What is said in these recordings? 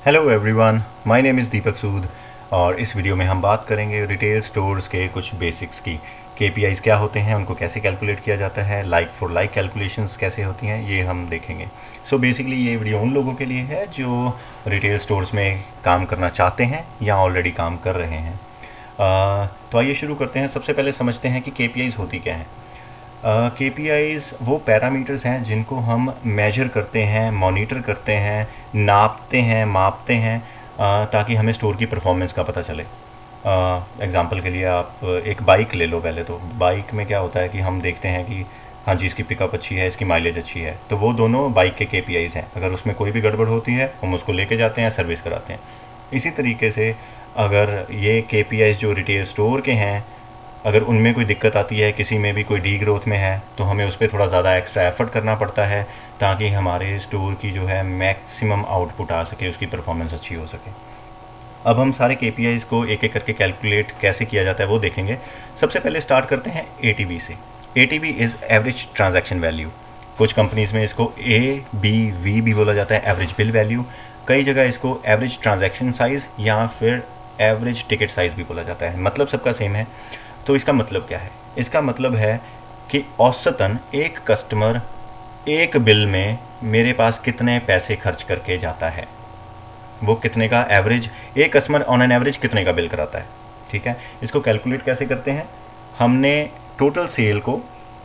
Hello everyone, my name is Deepak Sood और इस video में हम बात करेंगे रिटेल स्टोर्स के कुछ बेसिक्स की। केपीआईज़ क्या होते हैं, उनको कैसे कैलकुलेट किया जाता है, लाइक फॉर लाइक कैलकुलेशंस कैसे होती हैं, ये हम देखेंगे। सो बेसिकली ये वीडियो उन लोगों के लिए है जो रिटेल स्टोर्स में काम करना चाहते हैं या ऑलरेडी काम कर रहे हैं। तो आइए शुरू करते हैं। सबसे पहले समझते हैं कि केपीआईज़ होती क्या है। केपीआईज़ वो पैरामीटर्स हैं जिनको हम मेजर करते हैं, मॉनिटर करते हैं, नापते हैं, मापते हैं, ताकि हमें स्टोर की परफॉर्मेंस का पता चले। एग्ज़ाम्पल के लिए आप एक बाइक ले लो। पहले तो बाइक में क्या होता है कि हम देखते हैं कि हाँ जी, इसकी पिकअप अच्छी है, इसकी माइलेज अच्छी है, तो वो दोनों बाइक के केपीआईज़ हैं। अगर उसमें कोई भी गड़बड़ होती है हम उसको लेके जाते हैं, सर्विस कराते हैं। इसी तरीके से अगर ये केपीआईज़ जो रिटेल स्टोर के हैं, अगर उनमें कोई दिक्कत आती है, किसी में भी कोई डी ग्रोथ में है, तो हमें उस पर थोड़ा ज़्यादा एक्स्ट्रा एफर्ट करना पड़ता है ताकि हमारे स्टोर की जो है मैक्सिमम आउटपुट आ सके, उसकी परफॉर्मेंस अच्छी हो सके। अब हम सारे केपीआईज़ को एक एक करके कैलकुलेट कैसे किया जाता है वो देखेंगे। सबसे पहले स्टार्ट करते हैं एटीवी से। ATV is average transaction value. कुछ कंपनीज़ में इसको ABV भी बोला जाता है, एवरेज बिल वैल्यू। कई जगह इसको एवरेज ट्रांजैक्शन साइज़ या फिर एवरेज टिकट साइज़ भी बोला जाता है। मतलब सबका सेम है। तो इसका मतलब क्या है? इसका मतलब है कि औसतन एक कस्टमर एक बिल में मेरे पास कितने पैसे खर्च करके जाता है, वो कितने का एवरेज, एक कस्टमर ऑन एन एवरेज कितने का बिल कराता है। ठीक है, इसको कैलकुलेट कैसे करते हैं? हमने टोटल सेल को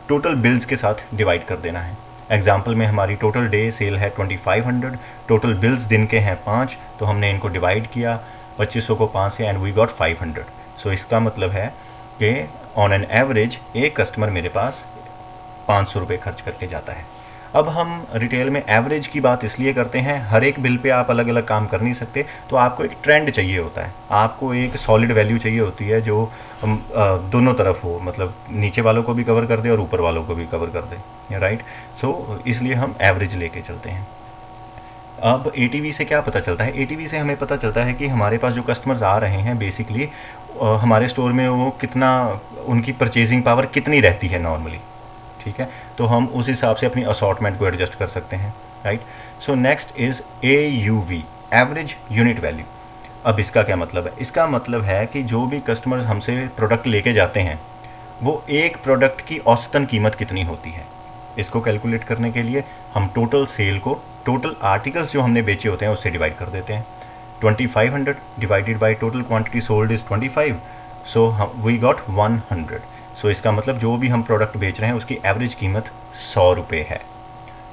टोटल बिल्स के साथ डिवाइड कर देना है। एग्जाम्पल में हमारी टोटल डे सेल है 2500, टोटल बिल्स दिन के हैं 5, तो हमने इनको डिवाइड किया 2500 को 5 से, एंड वी गॉट 500। सो इसका मतलब है कि ऑन एन एवरेज एक कस्टमर मेरे पास 500 रुपये खर्च करके जाता है। अब हम रिटेल में एवरेज की बात इसलिए करते हैं, हर एक बिल पे आप अलग अलग काम कर नहीं सकते, तो आपको एक ट्रेंड चाहिए होता है, आपको एक सॉलिड वैल्यू चाहिए होती है जो दोनों तरफ हो, मतलब नीचे वालों को भी कवर कर दे और ऊपर वालों को भी कवर कर दे, राइट। सो इसलिए हम एवरेज लेके चलते हैं। अब एटीवी से क्या पता चलता है? एटीवी से हमें पता चलता है कि हमारे पास जो कस्टमर्स आ रहे हैं बेसिकली हमारे स्टोर में वो कितना, उनकी परचेजिंग पावर कितनी रहती है नॉर्मली। ठीक है, तो हम उस हिसाब से अपनी असॉर्टमेंट को एडजस्ट कर सकते हैं, right. So next is AUV, average unit value. अब इसका क्या मतलब है? इसका मतलब है कि जो भी कस्टमर्स हमसे प्रोडक्ट लेके जाते हैं वो एक प्रोडक्ट की औसतन कीमत कितनी होती है। इसको कैलकुलेट करने के लिए हम टोटल सेल को टोटल आर्टिकल्स जो हमने बेचे होते हैं उससे डिवाइड कर देते हैं। 2500 divided by total quantity sold is 25, so we got 100। So इसका मतलब जो भी हम प्रोडक्ट बेच रहे हैं उसकी एवरेज कीमत 100 रुपये है।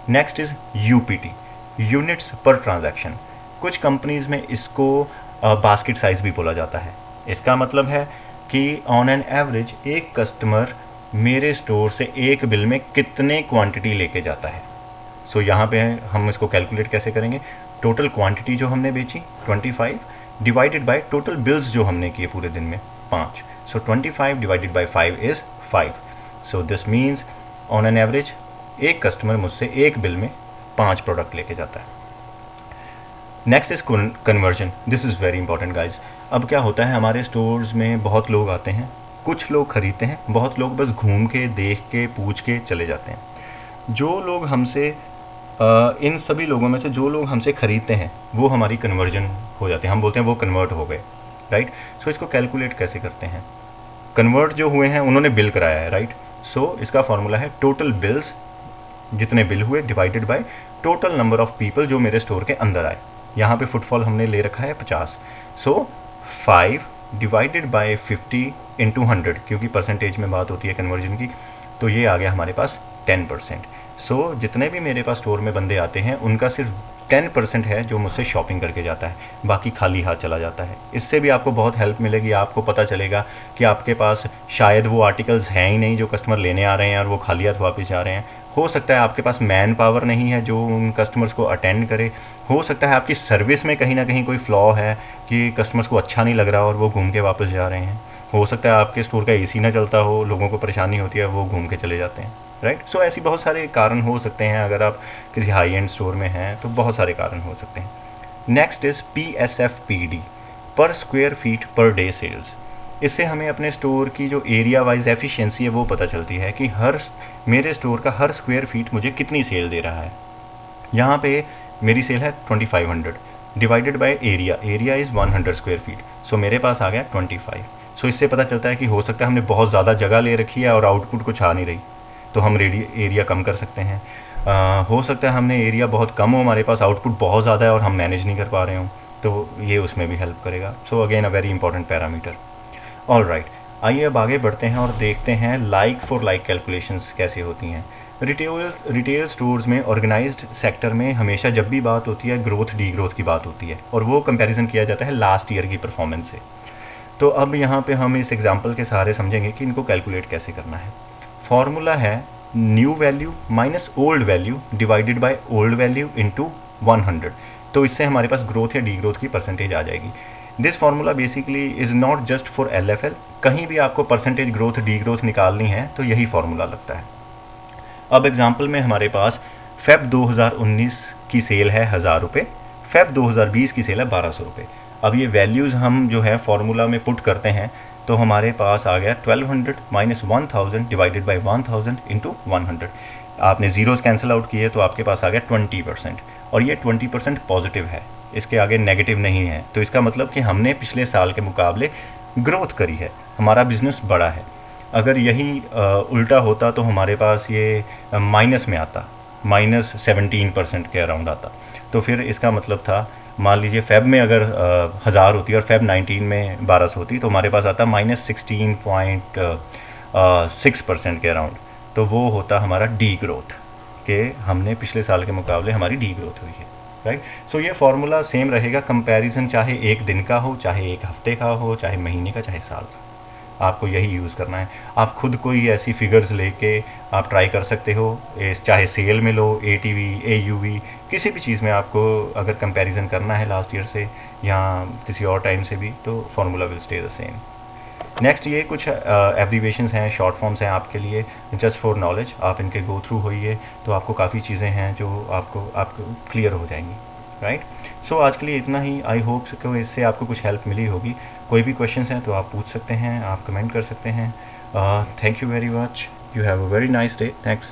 नेक्स्ट इज़ UPT, यूनिट्स पर ट्रांजैक्शन। कुछ कंपनीज़ में इसको बास्केट साइज़ भी बोला जाता है। इसका मतलब है कि ऑन एन एवरेज एक कस्टमर मेरे स्टोर से एक बिल में कितने क्वांटिटी लेके जाता है। सो यहाँ पे हम इसको कैलकुलेट कैसे करेंगे? टोटल क्वांटिटी जो हमने बेची 25 डिवाइडेड बाय टोटल बिल्स जो हमने किए पूरे दिन में 5। सो 25 divided by 5 is 5। So this means on an average एक कस्टमर मुझसे एक बिल में 5 प्रोडक्ट लेके जाता है। Next is conversion. This is very important guys. अब क्या होता है, हमारे स्टोर्स में बहुत लोग आते हैं, कुछ लोग ख़रीदते हैं, बहुत लोग बस घूम के, देख के, पूछ के चले जाते हैं। जो लोग हमसे इन सभी लोगों में से जो लोग हमसे ख़रीदते हैं वो हमारी कन्वर्जन हो जाते हैं, हम बोलते हैं वो कन्वर्ट हो गए, राइट। सो इसको कैलकुलेट कैसे करते हैं? कन्वर्ट जो हुए हैं उन्होंने बिल कराया है, राइट। सो इसका फॉर्मूला है टोटल बिल्स, जितने बिल हुए, divided by total number of people जो मेरे स्टोर के अंदर आए। यहाँ पे फुटफॉल हमने ले रखा है 50। सो 5 डिवाइडेड बाय 50 इंटू 100, क्योंकि परसेंटेज में बात होती है कन्वर्जन की, तो ये आ गया हमारे पास 10%। सो जितने भी मेरे पास स्टोर में बंदे आते हैं उनका सिर्फ 10% है जो मुझसे शॉपिंग करके जाता है, बाकी खाली हाथ चला जाता है। इससे भी आपको बहुत हेल्प मिलेगी, आपको पता चलेगा कि आपके पास शायद वो आर्टिकल्स हैं ही नहीं जो कस्टमर लेने आ रहे हैं और वो खाली हाथ वापस जा रहे हैं। हो सकता है आपके पास मैन पावर नहीं है जो उन कस्टमर्स को अटेंड करे। हो सकता है आपकी सर्विस में कहीं ना कहीं कोई फ्लॉ है कि कस्टमर्स को अच्छा नहीं लग रहा और वो घूम के वापस जा रहे हैं। हो सकता है आपके स्टोर का AC ना चलता हो, लोगों को परेशानी होती है, वो घूम के चले जाते हैं, राइट। सो ऐसी बहुत सारे कारण हो सकते हैं। अगर आप किसी हाई एंड स्टोर में हैं तो बहुत सारे कारण हो सकते हैं। Next is PSFPD, per square feet per day sales. इससे हमें अपने स्टोर की जो एरिया वाइज एफिशिएंसी है वो पता चलती है कि मेरे स्टोर का हर स्क्वायर फीट मुझे कितनी सेल दे रहा है। यहाँ पे मेरी सेल है 2500, divided by area, area is 100 square feet, so मेरे पास आ गया 25। सो इससे पता चलता है कि हो सकता है हमने बहुत ज़्यादा जगह ले रखी है और आउटपुट कुछ आ नहीं रही, तो हम एरिया कम कर सकते हैं। हो सकता है हमने एरिया बहुत कम हो, हमारे पास आउटपुट बहुत ज़्यादा है और हम मैनेज नहीं कर पा रहे हों, तो ये उसमें भी हेल्प करेगा। So again a very important parameter. All right, आइए अब आगे बढ़ते हैं और देखते हैं लाइक फॉर लाइक कैलकुलेशंस कैसे होती हैं। रिटेल स्टोर्स में, ऑर्गेनाइज्ड सेक्टर में हमेशा जब भी बात होती है ग्रोथ डी ग्रोथ की बात होती है, और वो कंपैरिजन किया जाता है लास्ट ईयर की परफॉर्मेंस से। तो अब यहाँ पे हम इस एग्जांपल के सहारे समझेंगे कि इनको कैलकुलेट कैसे करना है। फॉर्मूला है new value minus old value divided by old value into 100। तो इससे हमारे पास ग्रोथ या डी ग्रोथ की परसेंटेज आ जाएगी। This formula basically is not just for LFL, कहीं भी आपको परसेंटेज ग्रोथ डी ग्रोथ निकालनी है तो यही फार्मूला लगता है। अब एग्जांपल में हमारे पास फेब 2019 की सेल है 1000 रुपये, फेब 2020 की सेल है 1200 रुपये। अब ये वैल्यूज़ हम जो है फार्मूला में पुट करते हैं तो हमारे पास आ गया 1200 माइनस 1000 डिवाइडेड बाई 1000 इंटू 100। आपने ज़ीरोज़ कैंसिल आउट किए तो आपके पास आ गया 20%, और ये 20% पॉजिटिव है, इसके आगे नेगेटिव नहीं है। तो इसका मतलब कि हमने पिछले साल के मुकाबले ग्रोथ करी है, हमारा बिज़नेस बड़ा है। अगर यही उल्टा होता तो हमारे पास ये माइनस में आता, माइनस 17% के अराउंड आता। तो फिर इसका मतलब था, मान लीजिए फेब में अगर 1000 होती और फेब 19 में 1200 होती तो हमारे पास आता माइनस 16.6% के अराउंड। तो वो होता हमारा डी ग्रोथ, के हमने पिछले साल के मुकाबले हमारी डी ग्रोथ हुई है, राइट। सो ये फार्मूला सेम रहेगा, कंपैरिजन चाहे एक दिन का हो, चाहे एक हफ्ते का हो, चाहे महीने का, चाहे साल का, आपको यही यूज़ करना है। आप खुद कोई ऐसी फिगर्स लेके आप ट्राई कर सकते हो, चाहे सेल में लो, ATV, AUV, किसी भी चीज़ में आपको अगर कंपैरिजन करना है लास्ट ईयर से या किसी और टाइम से भी, तो formula will stay the same. Next ये कुछ एब्रीवेशंस हैं, शॉर्ट फॉर्म्स हैं आपके लिए, जस्ट फॉर नॉलेज, आप इनके गो थ्रू होइए तो आपको काफ़ी चीज़ें हैं जो आपको क्लियर हो जाएंगी, राइट। सो आज के लिए इतना ही। आई होप कि इससे आपको कुछ हेल्प मिली होगी। कोई भी क्वेश्चंस हैं तो आप पूछ सकते हैं, आप कमेंट कर सकते हैं। Thank you very much, you have a very nice day, thanks.